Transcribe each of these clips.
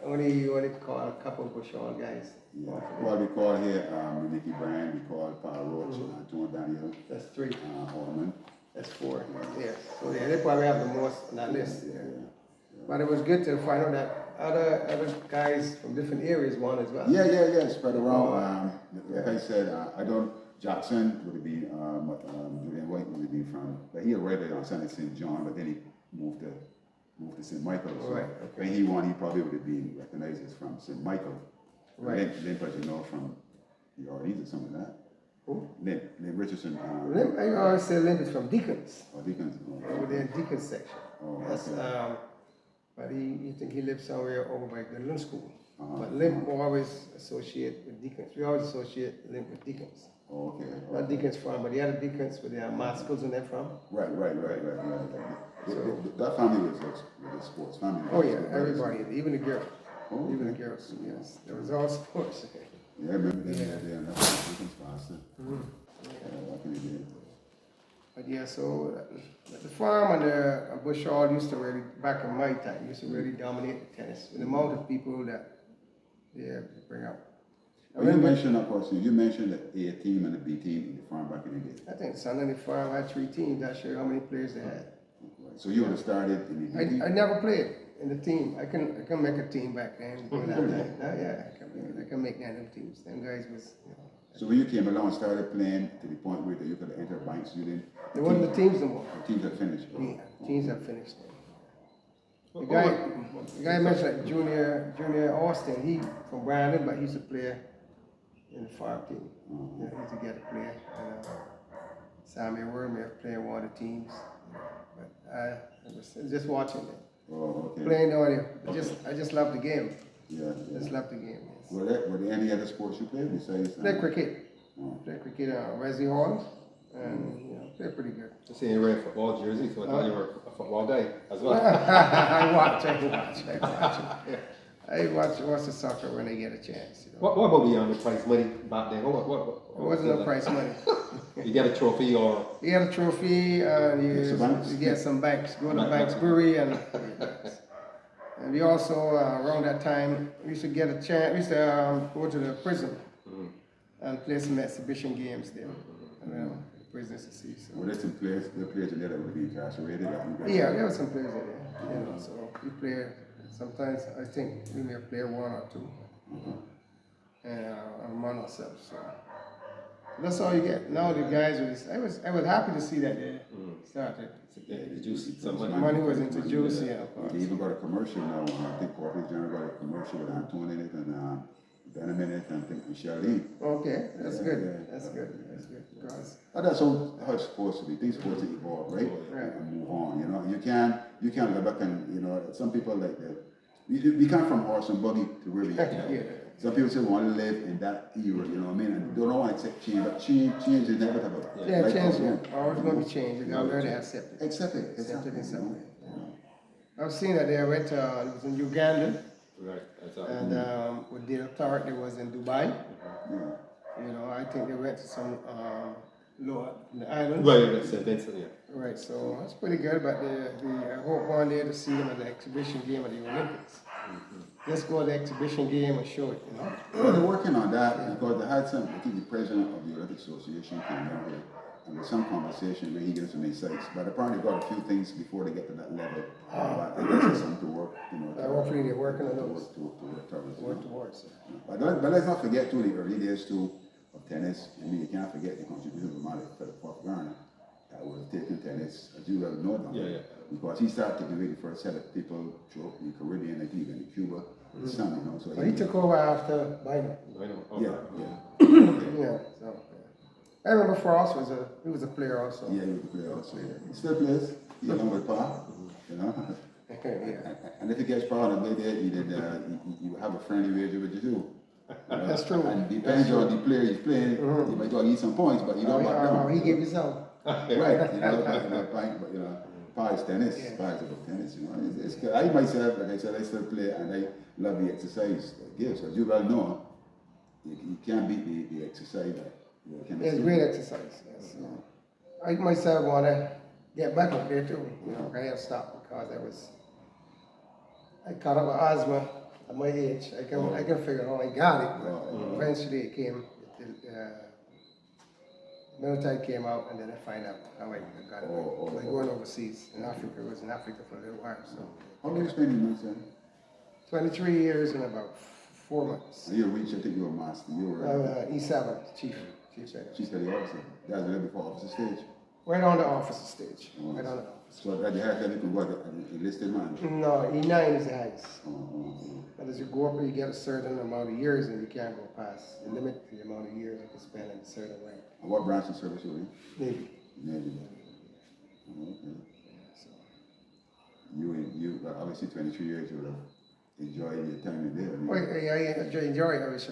only call a couple of Bushall guys. Yeah. Well, we call here Nicky Bryan, we call Paul Roach, Tony Daniel. That's 3. Orman. That's 4. Yeah. So yeah, they probably have the most on that list. Yeah. But it was good to find out that other guys from different areas won as well. Yeah, spread around. Like I said, I don't. Jackson would be Julian White would be from. But he already on St. John, but then he moved to St. Michael. So right. Okay. When he won, he probably would have been recognized as from St. Michael. Right. Lynn, but you know, from the Orleans or something like that. Who? Lynn Richardson. Lynn, I always say Lynn is from Deacons. Oh, Deacons. Over there in Deacons section. Oh, that's okay. But you think he lives somewhere over by the Lynn School. But Lynn always associate with Deacons. We always associate Lynn with Deacons. Oh, okay. Not Deacons from, but the other Deacons where they are Maskels and they're from. Right. Yeah. That family was a sports family. Oh yeah, everybody, even the girls. Oh, even the girls, yes. There was all sports. Yeah, I remember that. Yeah, that was Deacons pastor. Back in the day. But yeah, so the farm and the Bush Hall used to really, back in my time, used to really dominate the tennis. With the amount of people that they bring up. Well, you mentioned, of course, you mentioned the A team and the B team in the farm back in the day. I think Sunday Farm had 3 teams. Not sure how many players they had. Right. So you would have started in the B team? I never played in the team. I can make a team back then. I can make that them teams. Them guys was, you know. So when you came along and started playing to the point where you could enter Banks, you didn't? There wasn't the teams no more. The teams had finished? Yeah, teams have finished. The guy mentioned like Junior Austin, he from Brandon, but he's a player in the farm team. Yeah, he's a good player. And Samuel Wormer playing one of the teams. But I was just watching it. Oh, okay. Playing on it. I just love the game. Yeah. Just love the game. Yes. Were there any other sports you played besides? Play cricket. Play cricket at Wesley Hall. And play pretty good. I see you wearing a football jersey, so I thought you were a football guy as well. I watch. I watch the soccer when I get a chance. You know. What about the prize money back then? What it wasn't no prize money. You get a trophy or? You get a trophy and you get some banks. Go to Banks Brewery and we also around that time we used to get a chance. We used to go to the prison and play some exhibition games there. Prisoners to see. So. Were there some players in there that would be incarcerated? Yeah, there were some players in there. You know, so we play. Sometimes I think we may play 1 or 2, and run ourselves. So that's all you get. Now the guys I was happy to see that they started. Some money was introduced. Yeah, of course. They even got a commercial now. I think Corporate General got a commercial with Antoine in it and Benham in it, and I think Michelle Lee. Okay, that's good. That's good. Because that's how it's supposed to be. Things supposed to evolve, right? And move on. You know, you can't go back and some people like that. We come from horse and buggy to where we are. Some people say we want to live in that era, you know what I mean? And don't want to accept change, but change is inevitable. Yeah, change is always going to be changed. You got to learn to accept it. Accept it. Accept it in some way. I've seen that they went to, it was in Uganda. Right. And with the authority was in Dubai. You know, I think they went to some the islands. Right, that's Vincent, yeah. Right, so that's pretty good, but I hope one day to see them at the exhibition game at the Olympics. Let's go to the exhibition game and show it, you know. Well, they're working on that because they had I think the president of the Olympic Association came down here and there's some conversation where he gives some insights, but apparently got a few things before they get to that level. But I guess it's something to work, you know. Hopefully they're working on those. To work towards. But let's not forget too the early days too of tennis. I mean, you can't forget the contribution of Mark Cox Banks that would have taken tennis, as you well know now. Because he started taking away the first set of people throughout the Caribbean, I think even in Cuba, and some, you know. So he took over after Biden. Yeah. So I remember Frost he was a player also. Yeah, he was a player also. He still plays. He along with Pa, you know. And if he gets Pa on the way there, you have a friendly wager with you too. That's true. And depends on the player he's playing, he might go get some points, but you don't back down. He gave his own. Right, but Pa is tennis. Pa is about tennis, you know. It's good. I myself, like I said, I still play and I love the exercise it gives. As you well know, you can't beat the exercise. It's great exercise, yes. I myself want to get back up there too. You know, I have stopped because I caught up with asthma at my age. I can figure out I got it, but Oh. eventually it came. Military came out, and then I find out how I got it. Like going overseas in Africa. I was in Africa for a little while. So How long you spend in military? 23 years and about 4 months. You reached, I think you were a master. You were E7 chief secretary. chief petty officer. That was right before officer stage. Right on the officer stage. Right on the officer. So that you had that you could work an enlisted man. No, E9 is the highest. Oh. But as you go up, you get a certain amount of years, and you can't go past the limit to the amount of years you can spend in a certain rank. And what branch of service you were in? Navy. Navy. Oh, okay. So, You obviously 23 years you would have enjoyed your time in there. well, I enjoy it. I wish I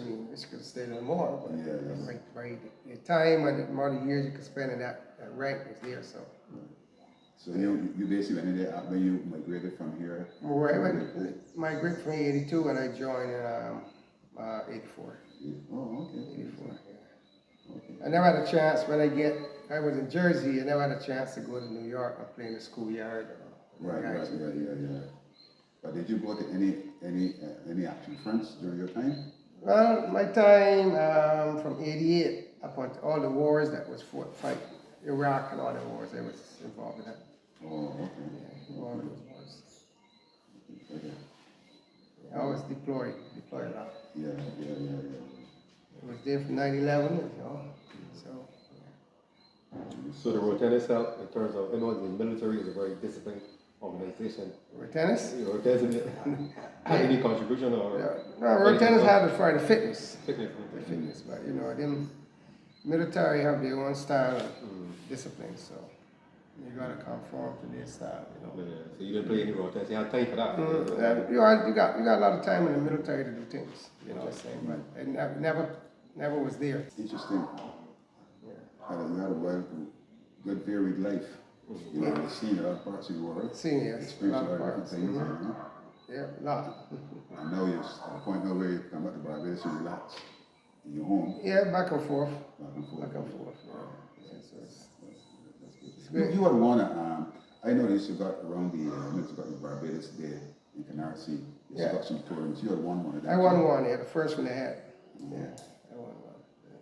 could stay a little more, but Yeah. by the time and the amount of years you can spend in that rank is there. So, So you basically went in there when you migrated from here. well, I went migrated from 82, and I joined in 84. Oh, okay. 84. Yeah. Okay. I never had a chance I was in Jersey. I never had a chance to go to New York and play in the schoolyard. Right. But did you go to any action fronts during your time? Well, my time from 88 up until all the wars that was fight, Iraq and all the wars, I was involved in that. Oh, okay. Yeah, all those wars. Okay. I was deployed a lot. Yeah. I was there from 9/11, you know. So. So the road tennis help in terms of, the military is a very disciplined organization. Road tennis? Road tennis have any contribution or? No, road tennis had it for the fitness. Fitness. The fitness, but them military have their own style of discipline, so you gotta conform to their style, Yeah, so you didn't play any road tennis, you had time for that. You got a lot of time in the military to do things, you know what I'm saying, but it never was there. Interesting. Yeah. You had a good varied life. You know, you've seen a lot of parts of the world. Seniors, a Experienced lot a of lot of parts. different things. You know? Yeah, a lot. I know you're at the point now where you come back to Barbados, you relax in your home. Yeah, back and forth. Back and forth. Back and forth. Yeah, so it's You, good. you had one, I noticed you got around the, you got the Barbados Day in Canarsie. You Yeah. got some tournaments. You had one of them. I won one, yeah, the first one I had. Yeah, I won one. Yeah.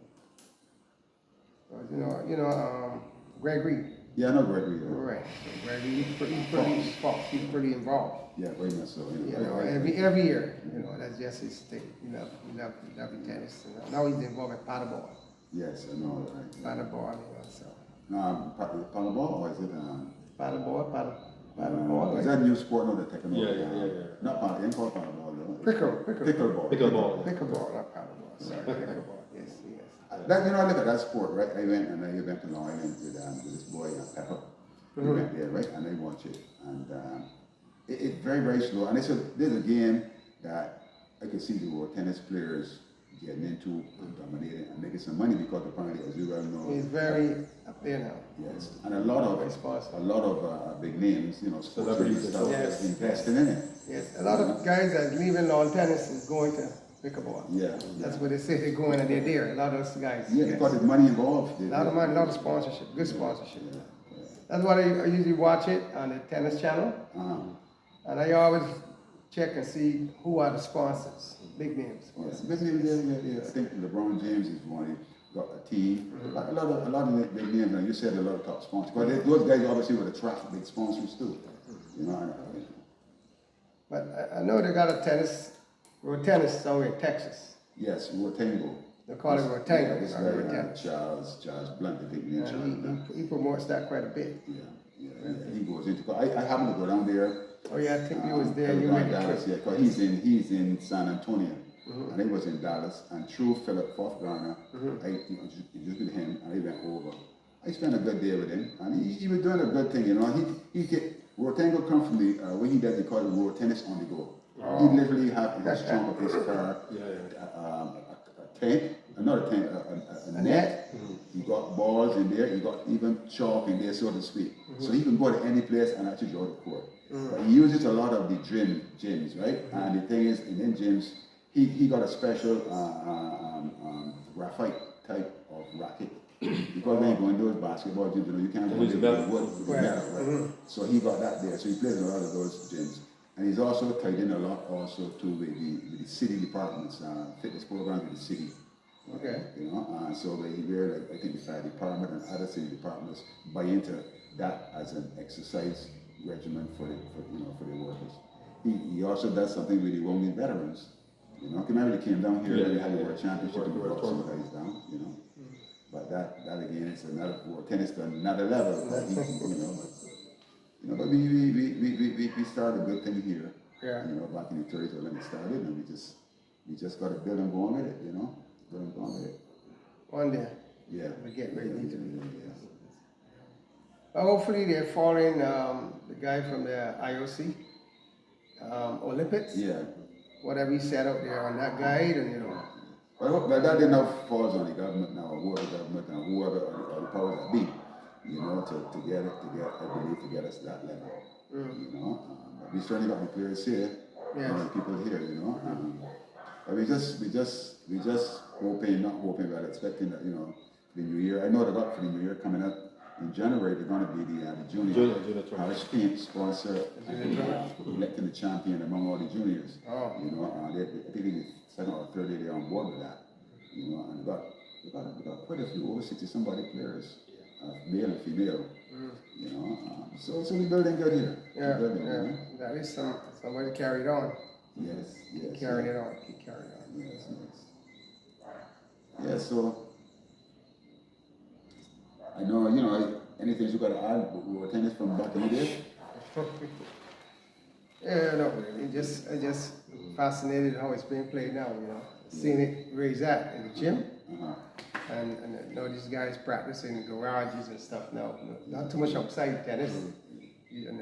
So, Gregory. Yeah, I know Gregory. Right. So Gregory, he's pretty involved. Yeah, very much so. You know, every year, that's just his thing. He love tennis. Now he's involved in paddleball. Yes, I know. Right. Paddleball, so. Paddleball or is it? Paddleball. Is that new sport? No, the technology. Yeah. Not paddle. Ain't called paddleball though. Pickleball. Pickleball. Not paddleball. Sorry, pickleball. Yes. That, I look at that sport, right? I went to Long Island with this boy, Pepper. We went there, right? And I watched it. And it's very, very slow. And there's a game that I could see the world tennis players getting into and dominating and making some money because apparently, as you well know, He's very up there now. yes, and a lot of big names, sports Celebrities, yes. investing in it. Yes, a lot of guys that leaving lawn tennis is going to pickleball. Yeah, That's what they say they're going and they're there. A lot of those guys. yeah, yes. because there's money involved. A lot of money, a lot of sponsorship, good sponsorship. That's why I usually watch it on the tennis channel. And I always check and see who are the sponsors, big names. Yeah. I think LeBron James is one. He got a team. A lot of the big names, and you said a lot of top sponsors. But those guys obviously would attract big sponsors too. But I know they got a road tennis somewhere in Texas. Yes, Rotango. They call it Rotango. Yeah, this road guy, tennis. Charles Blunt, the big name. Charles Blunt. He promotes that quite a bit. Yeah. He goes into. I happen to go down there. Oh yeah, I think he was there. You Everybody made the Dallas, trip. yeah, because he's in San Antonio, and he was in Dallas. And through Philip Garner, I just with him, and he went over. I spent a good day with him, and he was doing a good thing, He Rotango come from the what he does. He call it road tennis on the go. He literally have in his trunk of his car a tent, not a tent, a net. He got balls in there. He got even chalk in there, so to speak. So he can go to any place and actually draw the court. But he uses a lot of the gyms, right? And the thing is, in them gyms, he got a special graphite type of racket. Because when you go in those basketball gyms, you can't go in the wood. Right. So he got that there. So he plays in a lot of those gyms. And he's also tied in a lot also too with the city departments, fitness programs with the city. Okay. You know, so he where like, I think the fire department and other city departments buy into that as an exercise regimen for the workers. He also does something with the wounded veterans. You know, remember they came down here and they had the world championship and brought some guys down. You know, but that again is another tennis to another level. But but we started a good thing here. Yeah. You know, back in the 30s when it started, and we just got to build and go on with it. You know, build and go on with it. One day. Yeah. We get where we need to be. Yeah. Hopefully they're following the guy from the IOC Olympics. Yeah. Whatever he said out there on that guide, and you know. But that enough falls on the government now, whoever government and whoever or the powers that be, you know, to get I believe to get us to that level. You know, but we certainly got the players here, Yes. the people here, you know. But we just hoping, but expecting that, you know, the new year. I know they got for the new year coming up in January. They're going to be the junior Harris Paint sponsor, electing the champion among all the juniors. Oh. You know, I think it's second or third day they're on board with that. You know, and we got quite a few over 60-somebody players, male and female. You know, so we're building good here. Yeah, Building, yeah. you know? At least somebody carried on. Yes. Keep carrying it on. Keep carrying on. Yes. Yeah, so I know, you know, anything you got to add with tennis from back in the day? Yeah, no, I just fascinated how it's being played now, you know. Seeing it where he's at in the gym. And you know, these guys practicing in garages and stuff now. Not too much outside tennis. And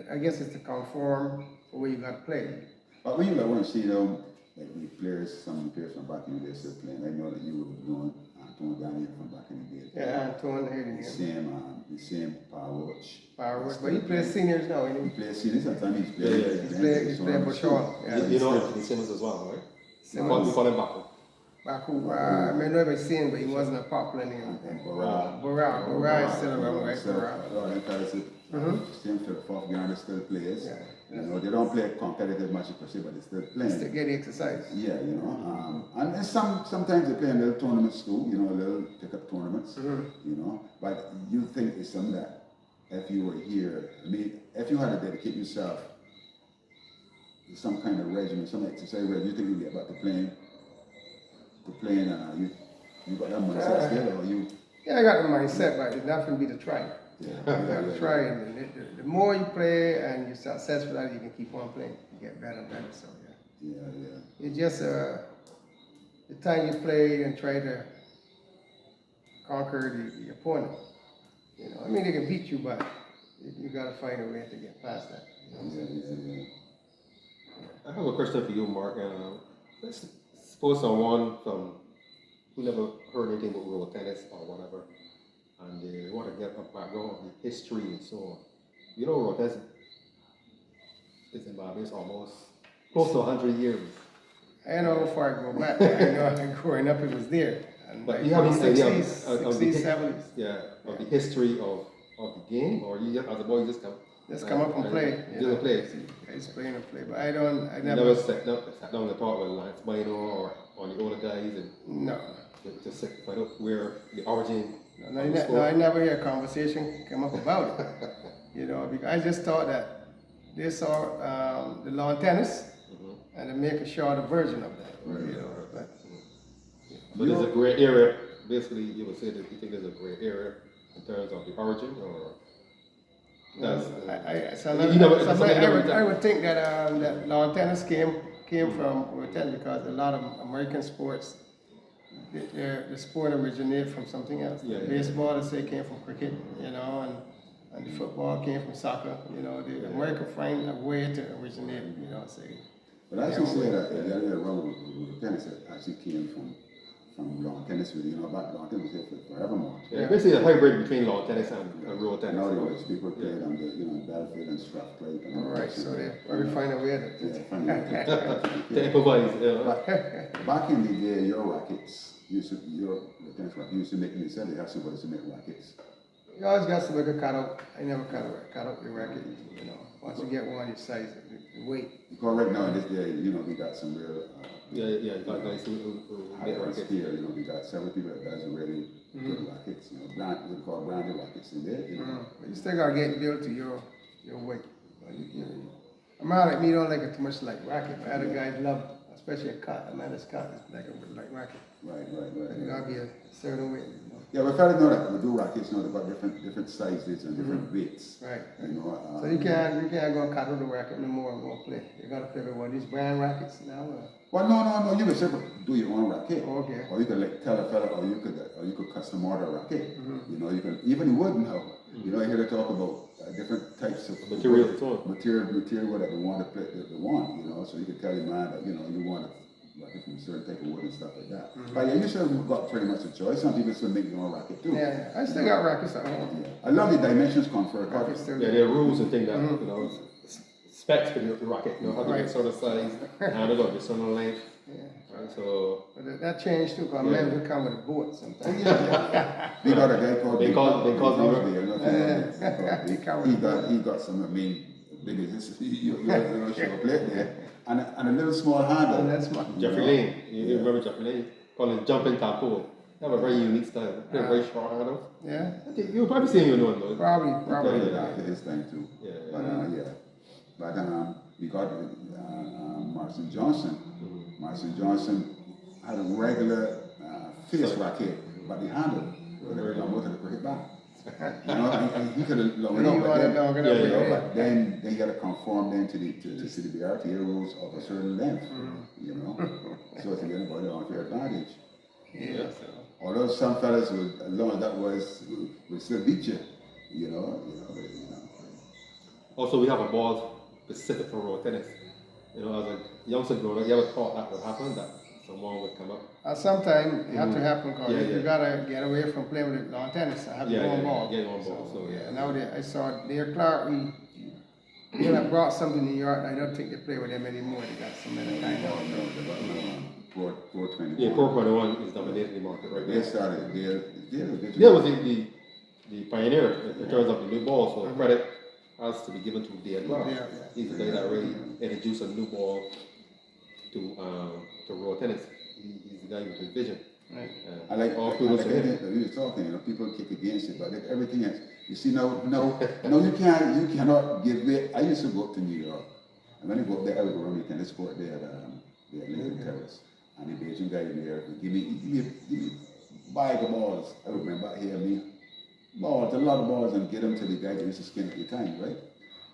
I guess it's to conform for where you got to play. But when you want to see them, like the players, some of the players from back in the day still playing, I know that you were doing Antoine Daniel from back in the day. Yeah, Antoine hated him. The same Power Watch. But he plays seniors now, He isn't he? plays seniors, sometimes he's playing. He's playing Bouchard. Yeah. You know Anthony Simmons as well, right? Simmons. We call him Baku. Baku, I may not have seen, but he wasn't a popular name. Barra is still around, right? Barra. Same for the fourth guard still plays. Yeah. You know, they don't play competitive matches per se, but they still playing. Still get the exercise. Yeah, you know, and then sometimes they play in little tournaments too, you know, little pick-up tournaments, you know. But you think it's something that if you were here, I mean, if you had to dedicate yourself to some kind of regimen, some exercise regimen, you think you'd get back to playing, you got that mindset still, or you? Yeah, I got the mindset, but it's not for me to try. Yeah, You got to try, and the more you play and you're successful at it, you can keep on playing. You get better and better, so yeah. Yeah. It's just the time you play and try to conquer the opponent. You know, I mean, they can beat you, but you got to find a way to get past that. Yeah. I have a question for you, Mark. Let's suppose someone who never heard anything about road tennis or whatever, and they want to get a background of the history and so on. You know, road tennis is in Barbados almost close to 100 years. I don't know how far I go back, but I know growing up it was there. And But like you have any idea of 60s, 70s. Yeah, of the history of the game, or you as a boy you just come? Just come up and play. Just play. I just play and play, but I You never sat down and talk with Lance Bino or the older guys and No. just find out where the origin. No, I never hear a conversation come up about it. You know, because I just thought that they saw the lawn tennis and they make a shorter version of that. You know, but So there's a gray area. Basically, you would say that you think there's a gray area in terms of the origin, or that's. I would think that that lawn tennis came from tennis because a lot of American sports, the sport originated from something else. Yeah. Baseball, they say, came from cricket, you know, and the football came from soccer. You know, the America find a way to originate, you know, say. But I actually say that the other run with tennis actually came from lawn tennis, really, you know, about lawn tennis was here forevermore. Yeah, basically a hybrid between lawn tennis and road tennis. Nowadays, people played on the, you know, Battlefield and Strathclyde. All right, so they probably find a way To improvise, But back in the day, your rackets, the tennis racket used to make, you said they have somebody to make rackets. You always got to make a cutout. I never cut out the racket, you know. Once you get one, you size it, the weight. Because right now in this day, you know, we got some real you got guys who high make risk rackets. here. You know, we got several people that does really good rackets. You know, we call branded rackets in there. You know, But you still gotta get built to your weight. I'm out like me, don't like it too much like racket, but other guys love, especially a cut. A man's cut is like a racket. right. But you gotta be a certain weight. Yeah, but fellas know that we do rackets. You know, they've got different sizes and different weights. Right. You know, So you can't go cut with the racket no more and go play. You gotta play with one of these brand rackets now. Well, no. You can simply do your own racket. Oh, okay. Or you could like tell a fella, or you could custom order a racket. You know, you can even wood now. You know, I hear they talk about different types of Material at all. material that they want to play, that they want. You know, so you can tell your man that you know you want a racket from a certain type of wood and stuff like that. But yeah, you still got pretty much a choice. Some people still make their own racket too. Yeah, I still got rackets at home. Yeah. I love the dimensions confer. Rackets still Yeah, there are rules and things that, you know, specs for the rocket, you know, how to get certain size, handle up, a certain length. Yeah. Right, so But that changed too, because men would come with a boat sometimes. We got a guy called They call Big Crosby, you Yeah. he got some, I mean, biggest, you know, show plate there, and a little small handle. And that's my, Jeffrey Lane, you remember Jeffrey Lane? Call it jumping tapo. They have a very unique style. They have a very short handle. yeah, I think you'll probably see him in one though. probably. Probably after his time too. Yeah. But we got Marcin Johnson. Marcin Johnson had a regular face racket, but the handle would come out of the cricket bat. You know, and he could have lowered You up, want to but dog it then, up you know, with but then you got to conform then to the BRTA rules of a certain length. You know, so to get about an unfair advantage. Yeah, so. Although some fellas would, as long as that would still beat you. You know. Also, we have a ball specific for road tennis. You know, as a youngster growing up, you ever thought that would happen, that someone would come up? Sometimes it have to happen because Yeah, you yeah. gotta get away from playing with lawn tennis. I have to go on ball. Get on ball. So, Yeah, nowadays I saw Dale Clark. He had brought something to New York. I don't think they play with them anymore. They got some other kind of. 421. Yeah, 421 is dominating the market right now. They started. There was the pioneer in terms of the new ball, so credit has to be given to Dale Clark. Yeah. He's the guy that really introduced a new ball to road tennis. He's the guy with the vision. Right. I like all kudos to him. that we were talking, you know, people kick against it, but like everything else. You see, no, you cannot give it. I used to go up to New York, and when I go up there, I would go around the tennis court there at Lincoln Terrace, and the Asian guy there would give me buy the balls. I would remember here me balls, a lot of balls, and get them to the guy that used to skin at the time, right?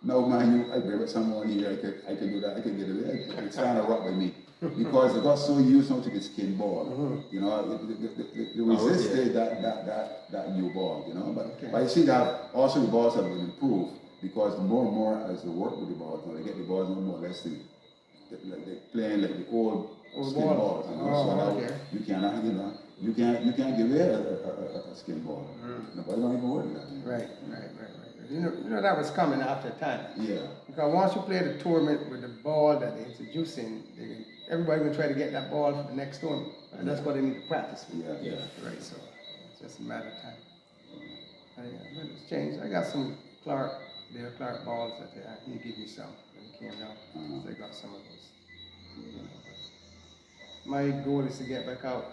No man, I grab someone here, I can do that, I can get it. It's kind of rock with me. Because they got so used now to the skin ball, you know, they resisted that new ball, you know. But you see that also the balls have been improved because more and more as they work with the balls, you know, they get the balls more or less they're playing like the old skin balls, you know. So now you cannot, you can't give away a skin ball. Nobody don't even worry about it. Right. You know that was coming after time. Yeah. Because once you play the tournament with the ball that they're introducing, everybody will try to get that ball for the next tournament. And that's what they need to practice with. Yeah. Right, so it's just a matter of time. But it's changed. I got some Clark balls that he gave me some when he came down. So I got some of those. My goal is to get back out.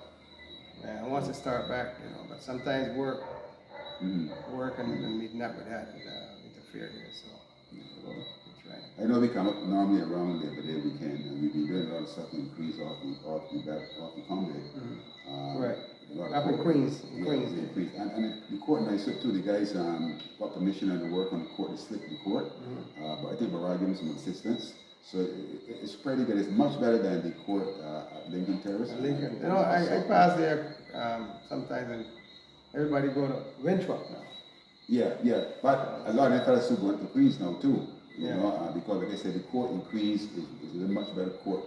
I want to start back, but sometimes work and meeting up with that interfere here, so that's right. I know we come up normally around there, but every weekend, and we've been doing a lot of stuff in Queens off the Conway. Right. Up in Queens. Queens. And the court nice up too. The guys got permission to work on the court, to slip the court. But I think Mariah gave them some assistance. So it's pretty good. It's much better than the court at Lincoln Terrace. Lincoln. I pass there sometimes and everybody go to Winthrop now. Yeah. But a lot of them fellas still going to Queens now too. You know, because like I said, the court in Queens is a much better court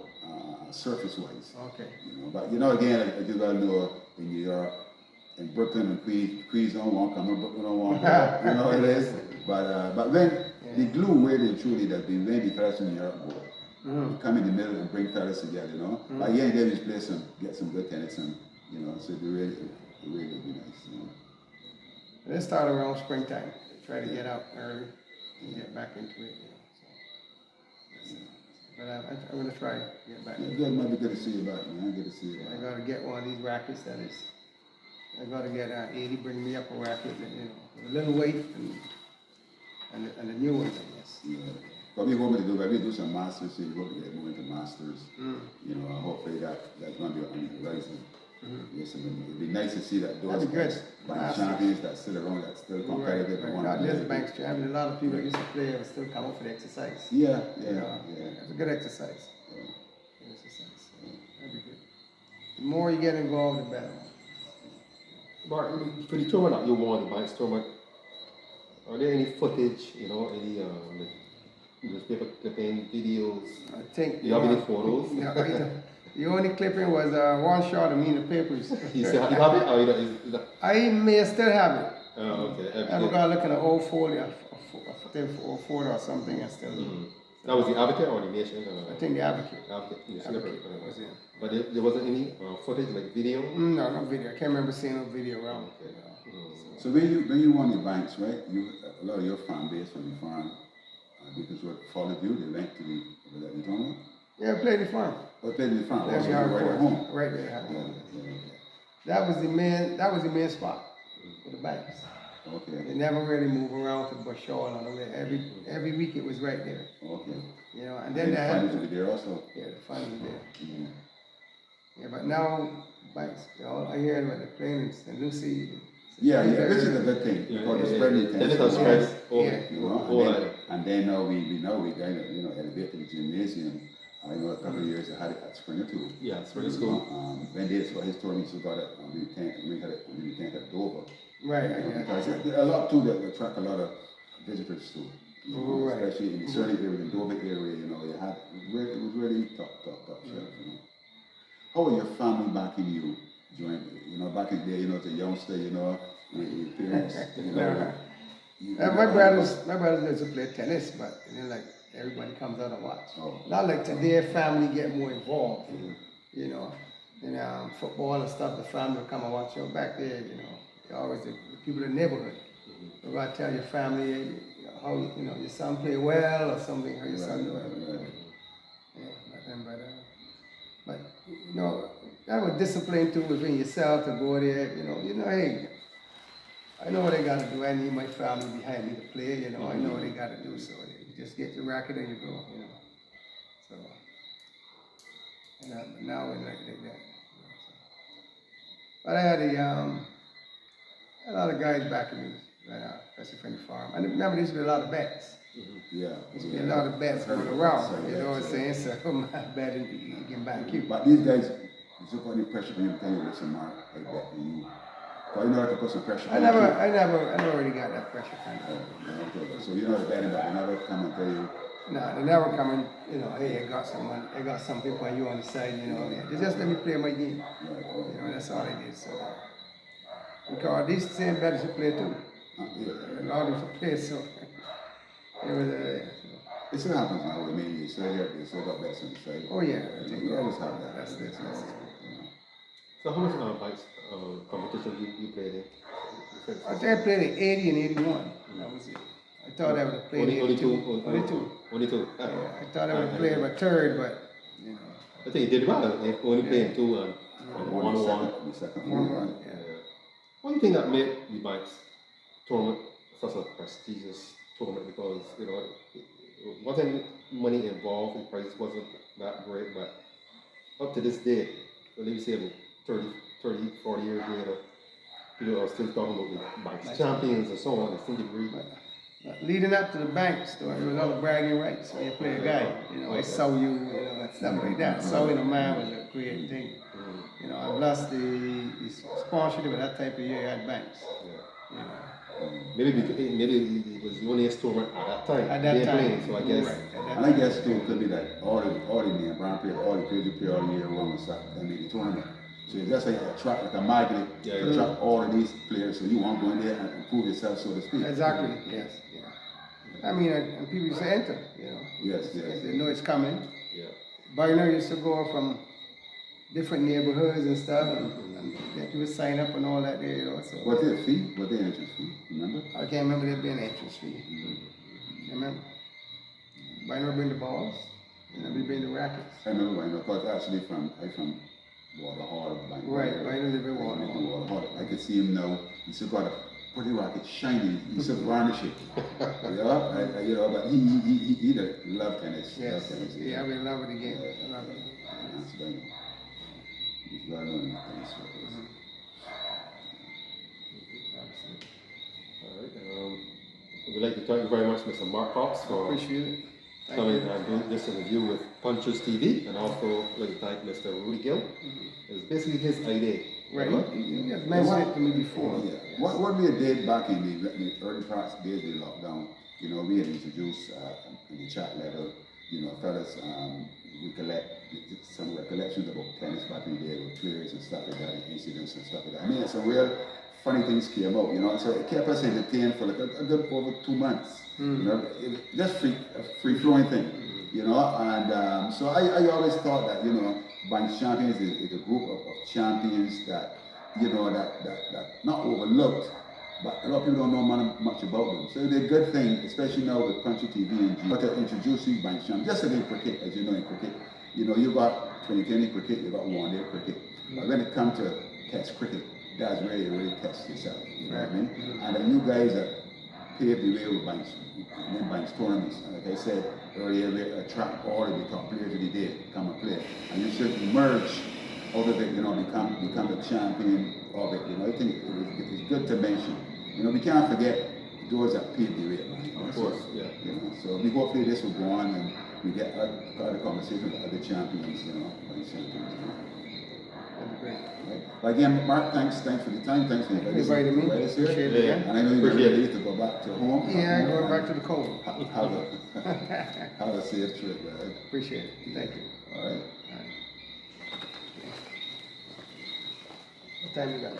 surface-wise. Okay. But again, I just gotta know in New York, in Brooklyn and Queens don't want to come, Brooklyn don't want to come. You know it is. But when the glue really and truly that when the fellas from New York go, you come in the middle and bring fellas together, But yeah, then we play get some good tennis and so it really be nice, Let's start around springtime. Try to get out early and get back into it. So. But I'm gonna try to get back. Yeah, good, might be good to see you back, man. Good to see you I back. gotta get one of these rackets that is, I gotta get 80, bring me up a racket, and, with a little weight and the new ones, I guess. Yeah. But we hope to do, we do some masters, so you hope to get more into masters. You know, hopefully that's gonna be on the horizon. Yes, and it'd be nice to see that those That'd be good. bank champions that sit around, that still competitive. Right. and Not wanna just play. Banks champion, a lot of people that used to play will still come out for the exercise. Yeah, You know, yeah. It's a good exercise. Yeah. Good exercise. That'd be good. The more you get involved, the better. Mark, for the tournament that you won, the Banks tournament, are there any footage, you know, any like newspaper clipping, videos? I think. Do you have any photos? The only clipping was one shot of me in the papers. You still have it? Or is that, I may still have it. oh, okay. I gotta look at an old folder, old photo or something, and still. That was the Advocate or the Nation? I think the Advocate. Advocate newspaper. Advocate was it. But there wasn't any footage, like video? No, no video. I can't remember seeing no video around. Okay. So when you won the banks, right? A lot of your fan base from the farm, because what followed you, they went to the tournament. Yeah, I played the farm. Or played in the farm, Played also the right hard at court. home. Right there. At Yeah, home. yeah. That was the main spot for the Banks. Okay, They never really move around to Bushall and all that. Every week it was right there. okay. You know, and And then the they finals had will be there also. yeah, the final there. Yeah. Yeah, but now Banks, all I hear about the playing in St. Lucie. Yeah, which is a good thing, because it's spreading the Then it was attention. spread over, Yeah. You know, whole and then now we kind of, elevate to the gymnasium. I know a couple of years I had it at Springer too. Yeah, Springer School. When they saw his tournament, he got it on the tank, we had it on the tank at Dover. Right, Because there are a lot too that attract a lot of visitors too. Right. Especially in the certain area, the Dover area, it was really top shelf, How are your family backing you during, back in the day, as a youngster, your parents, My brothers used to play tennis, but like everybody comes out and watch. Oh. Not like today, family get more involved. In football and stuff, the family will come and watch you. Back there, you always the people in the neighborhood. You gotta tell your family how your son play well or something. How your son do it. But that was discipline too within yourself to go there. Hey, I know what I gotta do. I need my family behind me to play. I know what they gotta do. So you just get your racket and you go. So but now we're like that. But I had a lot of guys backing me, especially from the farm. I remember there used to be a lot of bets. Yeah. There used to be a lot of bets going around. You know what I'm saying? So I'm betting you can back you. But these guys, you put any pressure on you to tell you, listen, Mark, I bet you. Because you know how to put some pressure I on never really got that pressure from them. you. So you know the betting, but they never come and tell you. No, they never come in, hey, I got some money, I got some people on you on the side, They just let me play my game. Right. That's all they did. So because these same bettors who play too. A lot of them play, so it was It still happens now with the media. They still got bets on the side. oh yeah, I think You always have that. that's it. So how much Banks competition you played in? I think I played in 80 and 81. That was it. I thought I would have played in 82. Only two. Only two. Yeah, I thought I would have played my third, but I think you did well. You only playing two and One one. the second 1-1. Yeah. What do you think that made the Banks tournament such a prestigious tournament? Because it wasn't money involved, the price wasn't that great, but up to this day, let me say about 30, 40 years later, people are still talking about the Banks champions and so on. They seem to agree. But leading up to the Banks, there was all the bragging rights when you play a guy. I saw you, and stuff like that. Sowing a man was a great thing. And plus the sponsorship of that type of year had Banks. Maybe it was the only tournament at that time. At that They time. playing, so I guess. Right, And I guess too, it could be that all the name brand players, all the players you play all year long and stuff, that make the tournament. So it's just like a track, like a magnet, to attract all of these players. So you want to go in there and prove yourself, so to speak. Exactly, yes. I mean, and people used to enter, Yes. They know it's coming. Yeah. But used to go from different neighborhoods and stuff, and get people sign up and all that there, So Was there a fee? Was there an entrance fee? Remember? I can't remember there being an entrance fee. Remember? But I never bring the balls. And we been the rackets. I remember when, of course, actually I from Water Hall. Like, Right in the Water Hall. Water Hall. I could see him now. He still got a pretty racket shiny. He still varnish it. You know, but he loved tennis. Yes. Loved tennis. Yeah, I mean, love it again. Yeah. I love it. That's right. He's well known in tennis. All right. We'd like to thank you very much, Mr. Mark Cox, for Appreciate it. Thank coming you. and doing this interview with Punchers TV, and also like to thank Mr. Rudy Gill. It was basically his idea. Right, Right? you just mentioned it to me before. Yeah. What we did back in the early parts of the lockdown, you know, we had introduced in the chat level, you know, fellas, recollect some recollections about tennis back in the day with players and stuff like that, and incidents and stuff like that. I mean, some real funny things came out, you know, so it kept us entertained for like a good over 2 months. You know, just free flowing thing, you know, and so I always thought that, you know, Banks Champions is a group of champions that, you know, that not overlooked, but a lot of people don't know much about them. So it's a good thing, especially now with Punchy TV and G, but to introduce these Banks Champions, just like in cricket, as you know, in cricket, you know, you got 2020 cricket, you got one-day cricket, but when it comes to test cricket, that's where you really test yourself, you know what I mean? And then you guys that paved the way with Banks, Banks tournaments, and like I said earlier, we attract all of the top players of the day, come and play, and you should emerge out of it, you know, become the champion of it, you know. I think it's good to mention, you know, we can't forget those that paved the way, man. Of course, yeah. You know, so we hopefully this will go on and we get other conversations with other champions, you know, Banks champions, you know. That'd be great. Right. But again, Mark, thanks for the time, thanks for Inviting me. Appreciate it Yeah. again. And I know you're Appreciate ready to go back to home. Yeah, going back to the cold. Have a safe trip, right? Appreciate it. Thank you. All right. All right. What time you got?